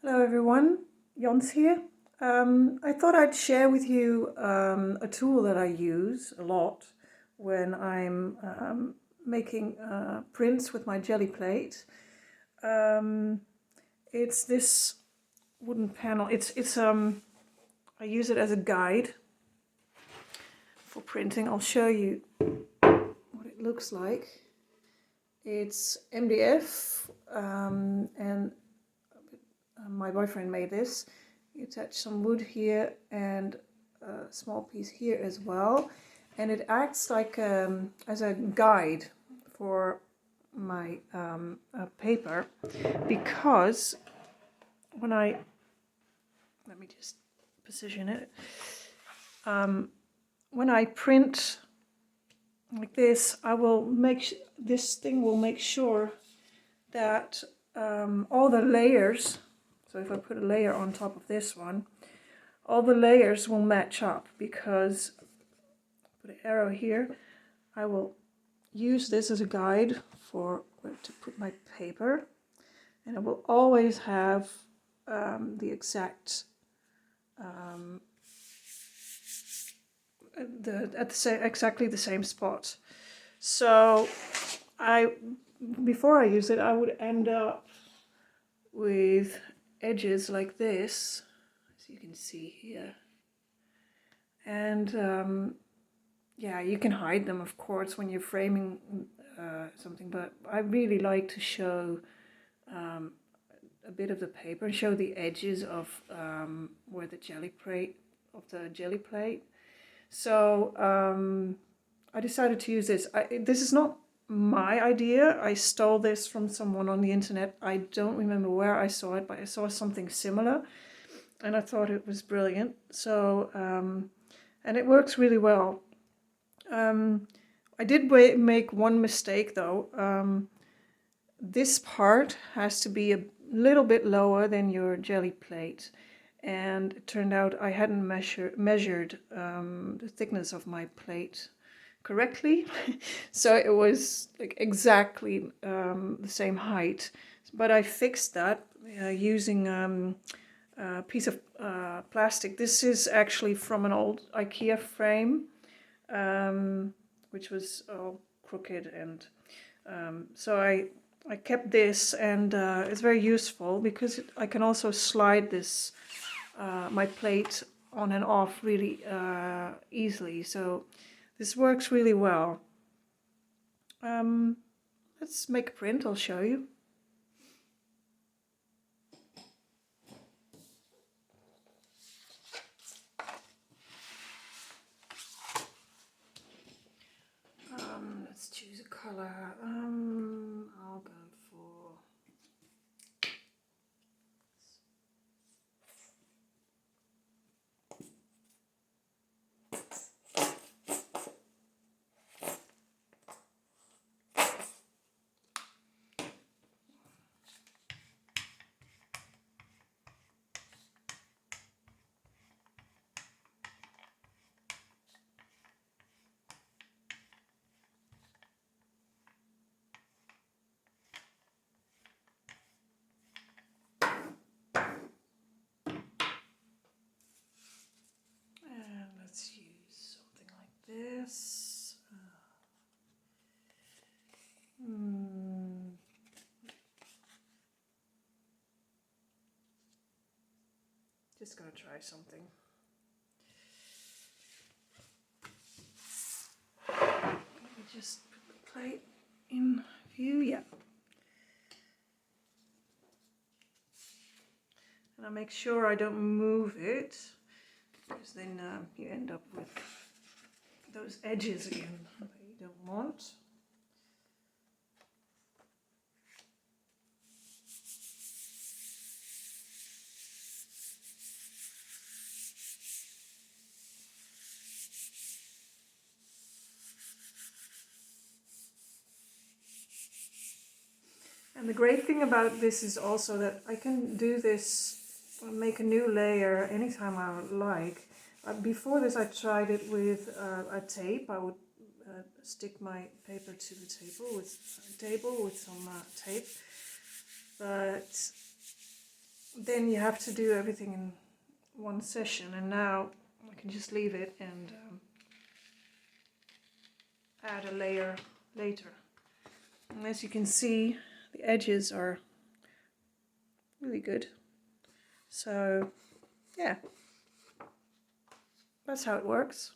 Hello everyone, Jons here. I thought I'd share with you a tool that I use a lot when I'm making prints with my jelly plate. It's this wooden panel. I use it as a guide for printing. I'll show you what it looks like. It's MDF and my boyfriend made this. You attach some wood here and a small piece here as well, and it acts like as a guide for my paper, because when let me just position it, when I print like this, I will this thing will make sure that all the layers, so if I put a layer on top of this one, all the layers will match up, because put an arrow here. I will use this as a guide for where to put my paper, and it will always have the exact exactly the same spot. So before I use it, I would end up with edges like this, as you can see here, and yeah, you can hide them of course when you're framing something, but I really like to show a bit of the paper and show the edges of where the jelly plate. So I decided to use this. This is not my idea. I stole this from someone on the internet. I don't remember where I saw it, but I saw something similar and I thought it was brilliant. So and it works really well. I did make one mistake though. This part has to be a little bit lower than your jelly plate, and it turned out I hadn't measured the thickness of my plate correctly. So it was like exactly the same height, but I fixed that using a piece of plastic. This is actually from an old IKEA frame, which was all crooked, and so I kept this, and it's very useful because I can also slide this my plate on and off really easily. So this works really well. Let's make a print. I'll show you. Let's choose a color. I'll go for let's use something like this. Just gonna try something. Let me just put the plate in view. Yeah. And I make sure I don't move it, because then you end up with those edges again that you don't want. And the great thing about this is also that I can do this, make a new layer anytime I would like. Before this I tried it with a tape. I would stick my paper to the table with some tape, but then you have to do everything in one session, and now I can just leave it and add a layer later. And as you can see, the edges are really good. So yeah, that's how it works.